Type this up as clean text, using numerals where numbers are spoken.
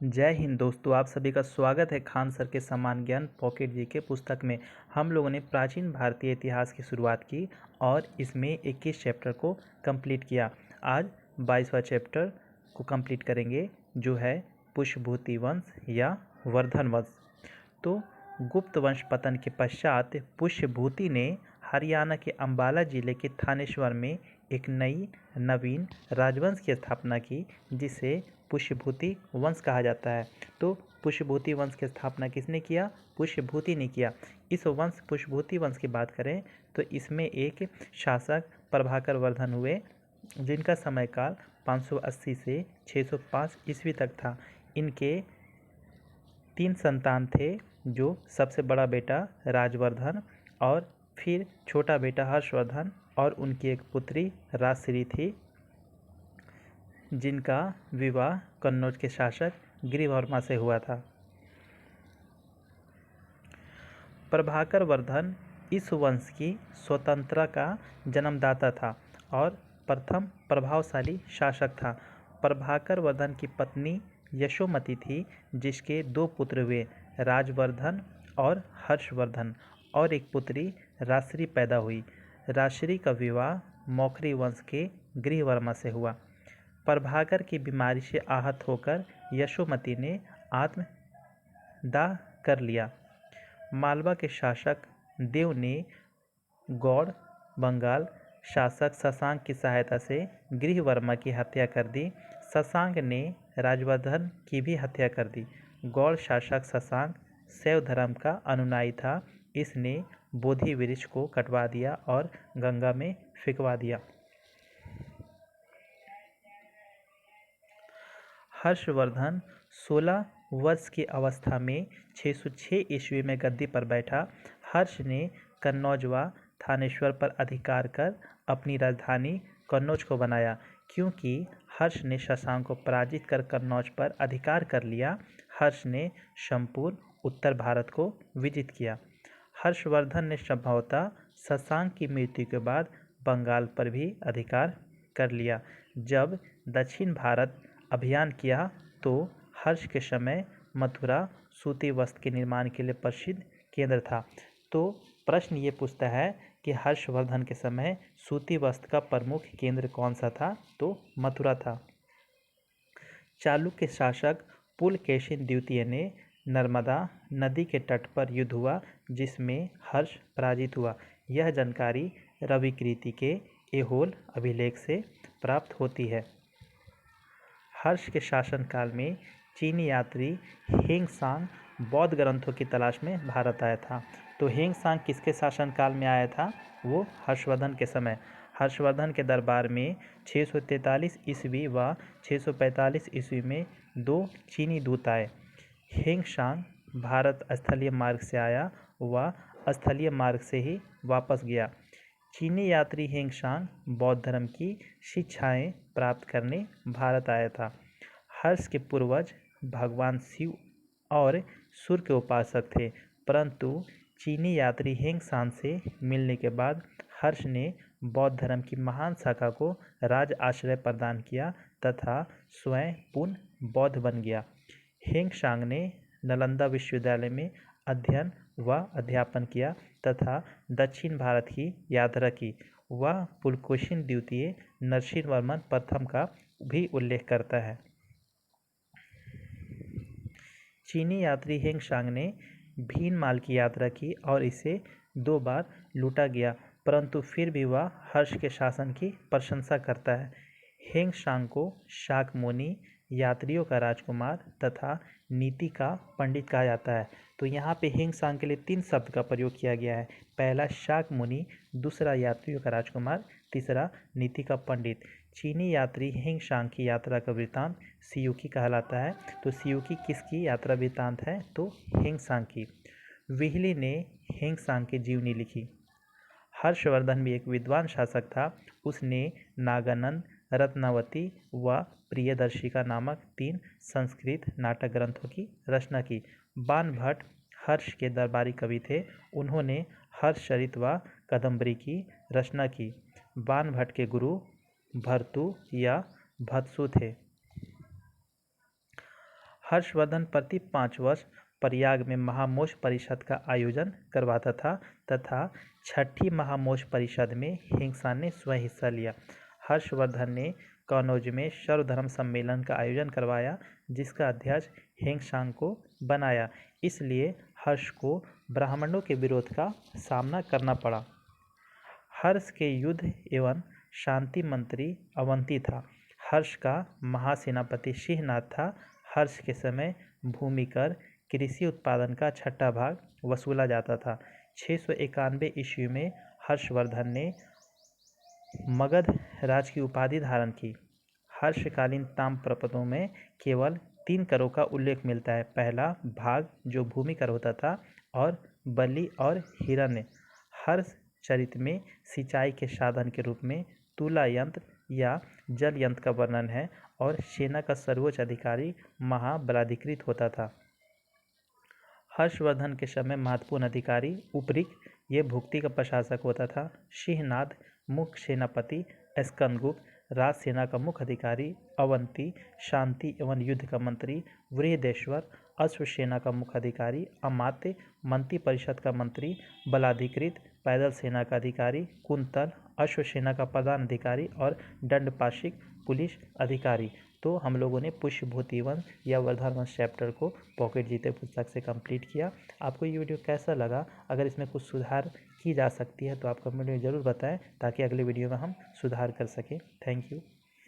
जय हिंद दोस्तों, आप सभी का स्वागत है खान सर के सामान्य ज्ञान पॉकेट जी के पुस्तक में। हम लोगों ने प्राचीन भारतीय इतिहास की शुरुआत की और इसमें 21 चैप्टर को कंप्लीट किया। आज 22वां चैप्टर को कंप्लीट करेंगे, जो है पुष्यभूति वंश या वर्धन वंश। तो गुप्त वंश पतन के पश्चात पुष्यभूति ने हरियाणा के अंबाला जिले के थानेश्वर में एक नवीन राजवंश की स्थापना की, जिसे पुष्यभूति वंश कहा जाता है। तो पुष्यभूति वंश की स्थापना किसने किया? पुष्यभूति ने किया। इस वंश पुष्यभूति वंश की बात करें तो इसमें एक शासक प्रभाकर वर्धन हुए, जिनका समयकाल 580 से 605 ईस्वी तक था। इनके 3 संतान थे, जो सबसे बड़ा बेटा राजवर्धन और फिर छोटा बेटा हर्षवर्धन और उनकी एक पुत्री राजश्री थी, जिनका विवाह कन्नौज के शासक गिरिवर्मा से हुआ था। प्रभाकर वर्धन इस वंश की स्वतंत्रता का जन्मदाता था और प्रथम प्रभावशाली शासक था। प्रभाकर वर्धन की पत्नी यशोमती थी, जिसके 2 पुत्र हुए, राजवर्धन और हर्षवर्धन, और एक पुत्री राजश्री पैदा हुई। राजश्री का विवाह मौखरी वंश के गिरिवर्मा से हुआ। प्रभाकर की बीमारी से आहत होकर यशोमती ने आत्मदाह कर लिया। मालवा के शासक देव ने गौड़ बंगाल शासक शशांक की सहायता से गिरिवर्मा की हत्या कर दी। शशांक ने राजवर्धन की भी हत्या कर दी। गौड़ शासक शशांक शैव धर्म का अनुयायी था। इसने बोधि वृक्ष को कटवा दिया और गंगा में फेंकवा दिया। हर्षवर्धन 16 वर्ष की अवस्था में 606 ईस्वी में गद्दी पर बैठा। हर्ष ने कन्नौज व थानेश्वर पर अधिकार कर अपनी राजधानी कन्नौज को बनाया। क्योंकि हर्ष ने शशांक को पराजित कर कन्नौज पर अधिकार कर लिया, हर्ष ने संपूर्ण उत्तर भारत को विजित किया। हर्षवर्धन ने संभवतः शशांक की मृत्यु के बाद बंगाल पर भी अधिकार कर लिया। जब दक्षिण भारत अभियान किया तो हर्ष के समय मथुरा सूती वस्त्र के निर्माण के लिए प्रसिद्ध केंद्र था। तो प्रश्न ये पूछता है कि हर्षवर्धन के समय सूती वस्त्र का प्रमुख केंद्र कौन सा था? तो मथुरा था। चालुक्य शासक पुलकेशिन द्वितीय ने नर्मदा नदी के तट पर युद्ध हुआ, जिसमें हर्ष पराजित हुआ। यह जानकारी रविकृति के ऐहोल अभिलेख से प्राप्त होती है। हर्ष के शासनकाल में चीनी यात्री हेंगसांग बौद्ध ग्रंथों की तलाश में भारत आया था। तो हेंगसांग किसके शासनकाल में आया था? वो हर्षवर्धन के समय। हर्षवर्धन के दरबार में 643 ईस्वी व 645 ईस्वी में 2 चीनी दूत आए। हेंगसांग भारत स्थलीय मार्ग से आया व स्थलीय मार्ग से ही वापस गया। चीनी यात्री हेंगसांग बौद्ध धर्म की शिक्षाएं प्राप्त करने भारत आया था। हर्ष के पूर्वज भगवान शिव और सूर्य के उपासक थे, परंतु चीनी यात्री हेंगसांग से मिलने के बाद हर्ष ने बौद्ध धर्म की महान शाखा को राज आश्रय प्रदान किया तथा स्वयं पूर्ण बौद्ध बन गया। हेंगसांग ने नालंदा विश्वविद्यालय में अध्ययन व अध्यापन किया तथा दक्षिण भारत की यात्रा की। वह पुलकेशिन द्वितीय नरसिंहवर्मन प्रथम का भी उल्लेख करता है। चीनी यात्री हेंगसांग ने भीनमाल की यात्रा की और इसे 2 बार लूटा गया, परंतु फिर भी वह हर्ष के शासन की प्रशंसा करता है। हेंगसांग को शाक्यमुनि, यात्रियों का राजकुमार तथा नीति का पंडित कहा जाता है। तो यहाँ पे हेंगसांग के लिए 3 शब्द का प्रयोग किया गया है। पहला शाक्यमुनि, दूसरा यात्रियों का राजकुमार, तीसरा नीति का पंडित। चीनी यात्री हेंगसांग की यात्रा का वृत्तांत सियूकी कहलाता है। तो सियूकी किसकी यात्रा वृत्तांत है? तो हेंगसांग की। व्हीली ने हेंगसांग की जीवनी लिखी। हर्षवर्धन भी एक विद्वान शासक था। उसने नागानंद, रत्नावती व प्रियदर्शिका नामक 3 संस्कृत नाटक ग्रंथों की रचना की। बाणभट्ट हर्ष के दरबारी कवि थे। उन्होंने हर्षचरित व कादंबरी की रचना की। बाणभट्ट के गुरु भर्तु या भत्सु थे। हर्षवर्धन प्रति 5 वर्ष प्रयाग में महामोक्ष परिषद का आयोजन करवाता था तथा छठी महामोक्ष परिषद में हिंसा ने स्वयं हिस्सा लिया। हर्षवर्धन ने कनौज में सर्वधर्म सम्मेलन का आयोजन करवाया जिसका अध्यक्ष हिंगशांग को बनाया। इसलिए हर्ष को ब्राह्मणों के विरोध का सामना करना पड़ा। हर्ष के युद्ध एवं शांति मंत्री अवंती था। हर्ष का महासेनापति सिंहनाद था। हर्ष के समय भूमि कर कृषि उत्पादन का छठा भाग वसूला जाता था। 691 ईस्वी में हर्षवर्धन ने मगध राज की उपाधि धारण की। हर्षकालीन ताम्रपत्रों में केवल 3 करों का उल्लेख मिलता है। पहला भाग जो भूमि कर होता था और बलि और हिरण्य। हर्ष चरित में सिंचाई के साधन के रूप में तुला यंत्र या जल यंत्र का वर्णन है और सेना का सर्वोच्च अधिकारी महाबलाधिकृत होता था। हर्षवर्धन के समय महत्वपूर्ण अधिकारी उपरिक्त ये भुक्ति का प्रशासक होता था। सिंहनाद मुख्य सेनापति, स्कंदगुप्त राज सेना का मुख्य अधिकारी, अवंती शांति एवं युद्ध का मंत्री, बृहदेश्वर अश्व सेना का मुख्य अधिकारी, अमात्य मंत्री परिषद का मंत्री, बलाधिकृत पैदल सेना का अधिकारी, कुंतल अश्व सेना का प्रधान अधिकारी और दंडपाशिक पुलिस अधिकारी। तो हम लोगों ने पुष्यभूति वंश या वर्धमान वंश चैप्टर को पॉकेट जीते पुस्तक से कंप्लीट किया। आपको ये वीडियो कैसा लगा? अगर इसमें कुछ सुधार की जा सकती है तो आप कमेंट में ज़रूर बताएं ताकि अगले वीडियो में हम सुधार कर सकें। Thank you.